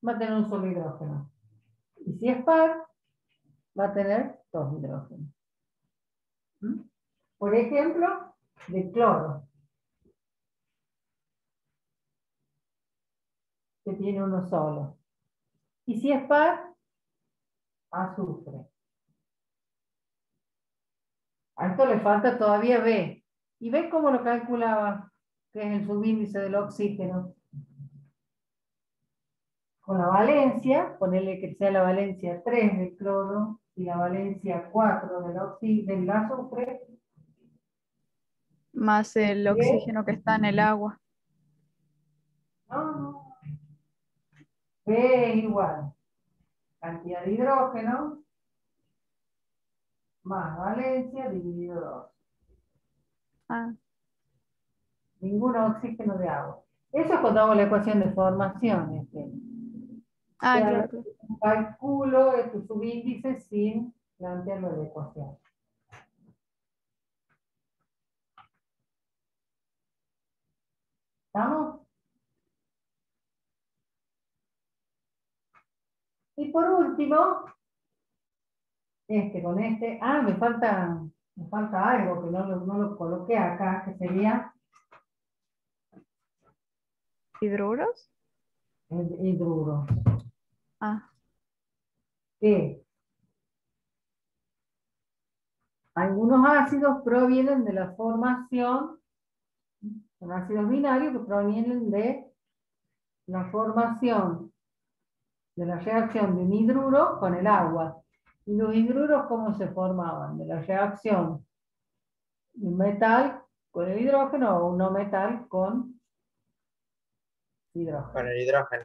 va a tener un solo hidrógeno. Y si es par, va a tener dos hidrógenos. ¿Mm? Por ejemplo, de cloro, que tiene uno solo. Y si es par, azufre. A esto le falta todavía B. ¿Y B cómo lo calculaba? Que es el subíndice del oxígeno. Con la valencia, ponerle que sea la valencia 3 del cloro y la valencia 4 del azufre. Más el B, oxígeno que está en el agua. no, B es igual. Cantidad de hidrógeno más valencia dividido 2. Ah, Ningún oxígeno de agua. Eso es cuando hago la ecuación de formación. ah, Ya claro, claro. calculo estos subíndices sin plantearlo de ecuación. ¿Estamos? Y por último, con este, me falta algo que no lo coloqué acá, que sería ¿Hidruros? el hidruro. Ah, Que algunos ácidos provienen de la formación, son ácidos binarios que provienen de la formación de la reacción de un hidruro con el agua. ¿Y los hidruros cómo se formaban? De la reacción de un metal con el hidrógeno o un no metal con Con hidrógeno. el hidrógeno.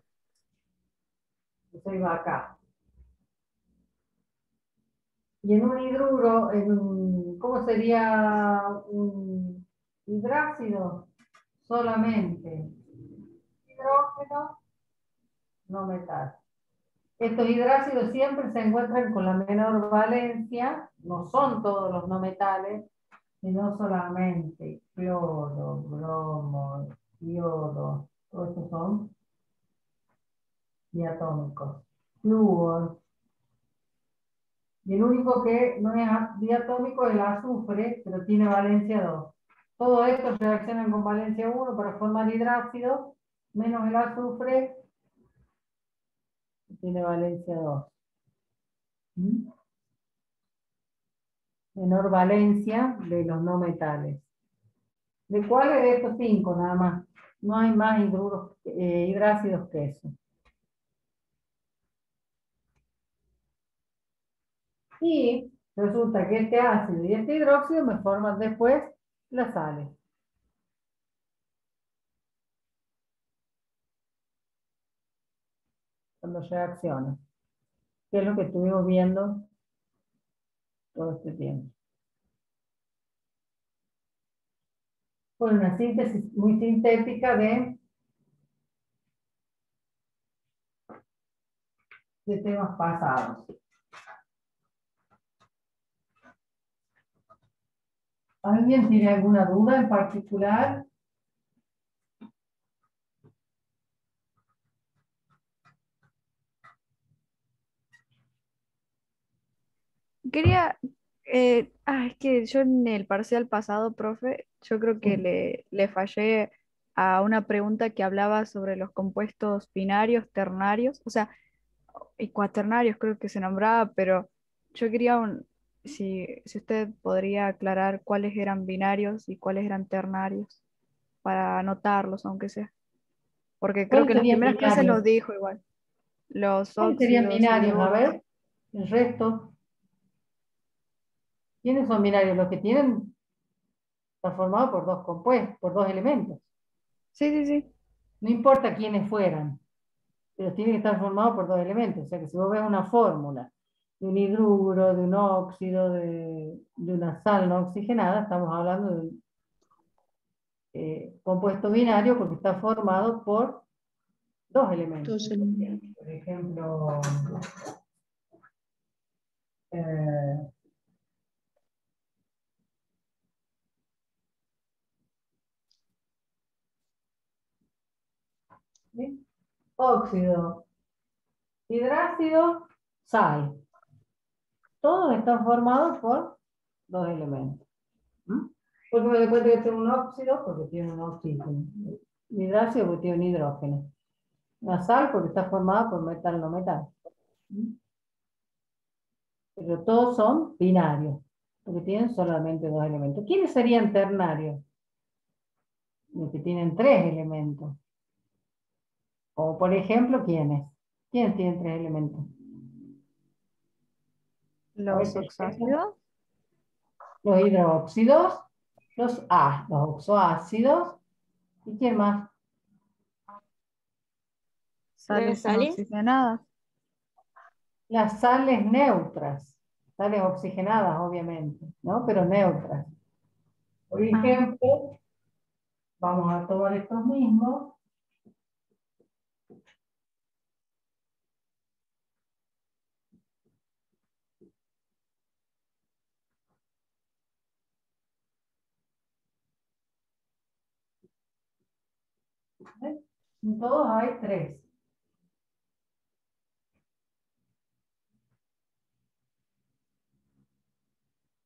Eso iba acá. Y en un hidruro, ¿cómo sería un hidrácido? Solamente hidrógeno, no metal. Estos hidrácidos siempre se encuentran con la menor valencia, no son todos los no metales, sino solamente cloro, bromo, yodo, todos estos son diatómicos. Flúor. Y el único que no es diatómico es el azufre, pero tiene valencia 2. Todos estos reaccionan con valencia 1 para formar hidrácido, menos el azufre, que tiene valencia 2. ¿Mm? Menor valencia de los no metales. ¿De cuáles de estos 5 nada más? No hay más hidrácidos que eso. Y resulta que este ácido y este hidróxido me forman después las sales. Cuando reaccionan. Que es lo que estuvimos viendo todo este tiempo. Fue una síntesis muy sintética de temas pasados. ¿Alguien tiene alguna duda en particular? quería, es que yo en el parcial pasado, profe, yo creo que le fallé a una pregunta que hablaba sobre los compuestos binarios, ternarios, o sea, y cuaternarios creo que se nombraba, pero yo quería si usted podría aclarar cuáles eran binarios y cuáles eran ternarios, para anotarlos, aunque sea. Porque creo ¿Cuáles que en las serían primeras clases los binarios? dijo igual. Los ¿Cuáles serían óxidos, binarios? A hidruros. ver, el resto. ¿Quiénes son binarios? Los que tienen, están formados por dos compuestos, por dos elementos. Sí, sí, sí. No importa quiénes fueran, pero tiene que estar formado por dos elementos. O sea que si vos ves una fórmula de un hidruro, de un óxido, de una sal no oxigenada, estamos hablando de un compuesto binario porque está formado por dos elementos. Entonces, Por ejemplo, eh, ¿sí? Óxido, hidrácido, sal. Todos están formados por dos elementos. ¿Mm? Porque me doy cuenta que tengo un óxido porque tiene un oxígeno. Un hidrácido porque tiene un hidrógeno. Una sal porque está formada por metal no metal. ¿Mm? Pero todos son binarios, porque tienen solamente dos elementos. ¿Quiénes serían ternarios? Los que tienen tres elementos. O por ejemplo, ¿quiénes? ¿Quiénes tienen tres elementos? A ver, Los por ejemplo, oxácidos, los hidróxidos, los oxoácidos, ¿y quién más? ¿Las sales no sales? oxigenadas. Las sales neutras, sales oxigenadas, obviamente, ¿no? Pero neutras. Por Ah, ejemplo, vamos a tomar estos mismos. En todos hay 3.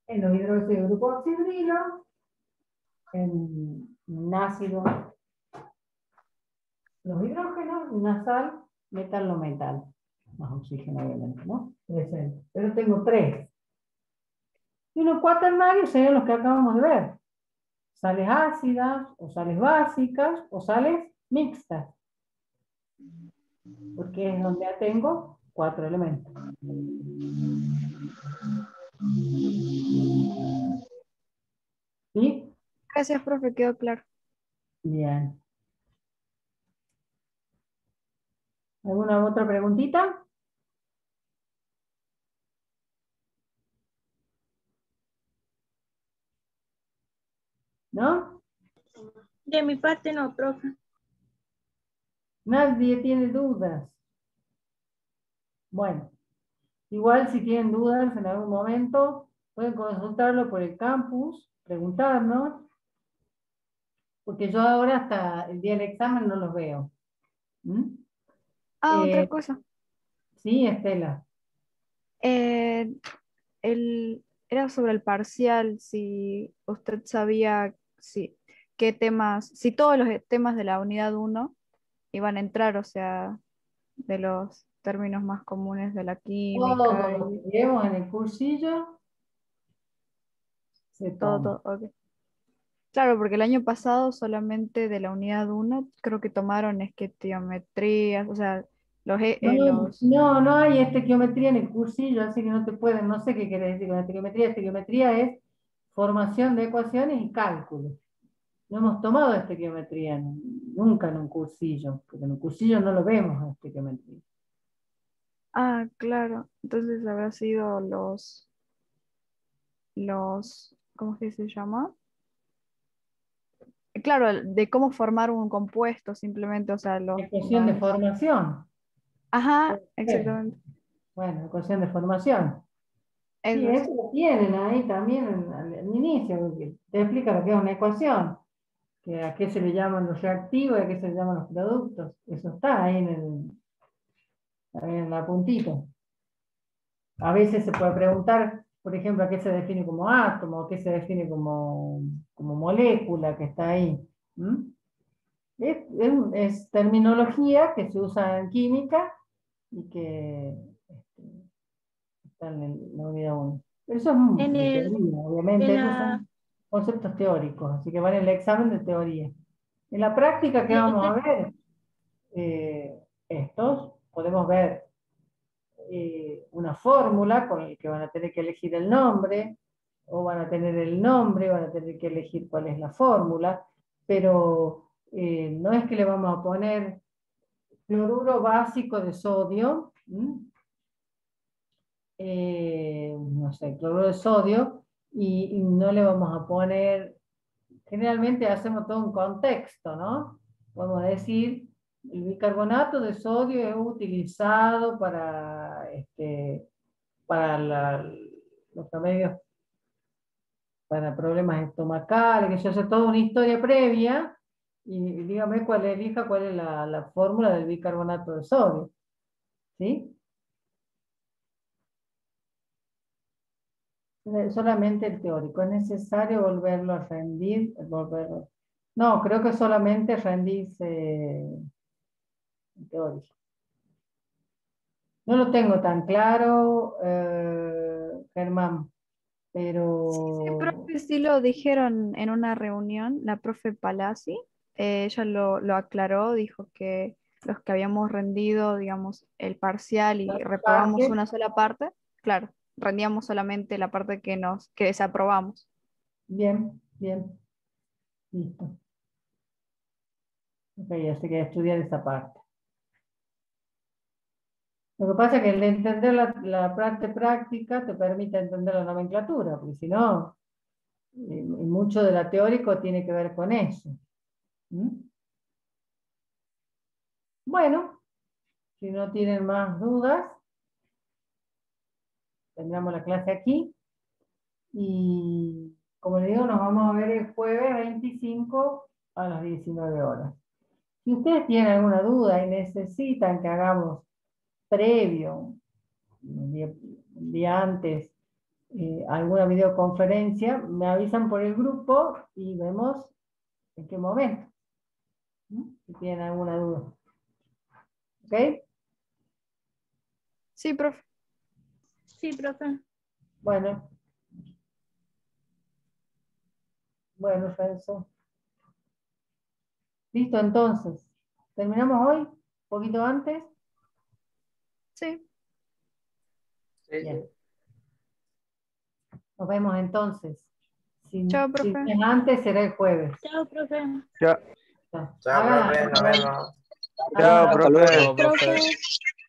En los hidróxidos de grupo oxidrilo, en ácido, los hidrógenos, una sal, metal, más oxígeno obviamente, ¿no? Presente. Pero tengo 3. Y los cuaternarios serían los que acabamos de ver. Sales ácidas, o sales básicas, o sales mixtas. Porque es donde ya tengo 4 elementos. ¿Sí? Gracias, profe, quedó claro. Bien. ¿Alguna otra preguntita? ¿No? De mi parte no, profe. Nadie tiene dudas. Bueno, igual si tienen dudas en algún momento, pueden consultarlo por el campus, preguntarnos, porque yo ahora hasta el día del examen no los veo. ¿Mm? Otra cosa. Sí, Estela. Eh, era sobre el parcial, si usted sabía qué temas, si todos los temas de la unidad 1 iban a entrar, o sea, de los términos más comunes de la Todo química lo y que vemos en el cursillo se toma. todo, ok. Claro, porque el año pasado solamente de la unidad 1 creo que tomaron estequiometrías, o sea, los... No hay estequiometría en el cursillo, así que no te pueden, no sé qué quiere decir con estequiometría. Estequiometría es formación de ecuaciones y cálculo. No hemos tomado estequiometría nunca en un cursillo, porque en un cursillo no lo vemos a estequiometría. Claro, entonces habrá sido ¿cómo es que se llama? Claro, de cómo formar un compuesto simplemente, o sea, Ecuación de formación. Ajá, Bueno, exactamente. ecuación de formación. Sí, Eso eso sí. lo tienen ahí también al inicio, porque te explica lo que es una ecuación, que a qué se le llaman los reactivos y a qué se le llaman los productos. Eso está ahí ahí en la puntita. A veces se puede preguntar, por ejemplo, a qué se define como átomo, a qué se define como molécula que está ahí. ¿Mm? Es terminología que se usa en química y que está en la unidad 1. Eso es En de el, teoría, obviamente, en esos la, son conceptos teóricos, así que van en el examen de teoría. En la práctica, ¿qué en vamos el- a ver? Estos, podemos ver una fórmula con la que van a tener que elegir el nombre, o van a tener el nombre, van a tener que elegir cuál es la fórmula, pero no es que le vamos a poner cloruro básico de sodio, no sé, cloruro de sodio, y no le vamos a poner, generalmente hacemos todo un contexto, ¿no? Vamos a decir, el bicarbonato de sodio es utilizado para los remedios para problemas estomacales, que se hace toda una historia previa, y dígame elija cuál es la fórmula del bicarbonato de sodio, ¿sí? Solamente el teórico, es necesario volverlo a rendir, no, creo que solamente rendirse el teórico. No lo tengo tan claro, Germán, Sí, pero profe, sí lo dijeron en una reunión, la profe Palazzi, ella lo aclaró, dijo que los que habíamos rendido, digamos, el parcial y la reprobamos parte, una sola parte, claro, rendíamos solamente la parte que desaprobamos. bien, bien, listo. Ok, así que estudiar esa parte. Lo que pasa es que el entender la parte práctica te permite entender la nomenclatura, porque si no, y mucho de la teórico tiene que ver con eso. ¿Mm? Bueno, si no tienen más dudas, tendremos la clase aquí. Y como le digo, nos vamos a ver el jueves 25 a las 19 horas. Si ustedes tienen alguna duda y necesitan que hagamos previo, un día antes, alguna videoconferencia, me avisan por el grupo y vemos en qué momento. Si tienen alguna duda. ¿Ok? Sí, profe. Sí, profe. Bueno. Bueno, Renzo. Listo, entonces. ¿Terminamos hoy? ¿Un poquito antes? Sí. Bien. Nos vemos entonces. Si, Chao, si profe. es antes, será el jueves. Chao, profe. Chao, Chao, profe, nos vemos. Háganla. Chao, Hasta profe. luego, Profe. profe.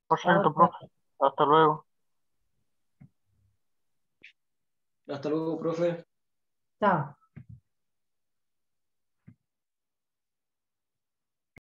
Perfecto, profe. Hasta luego. Hasta luego, profe. Chao.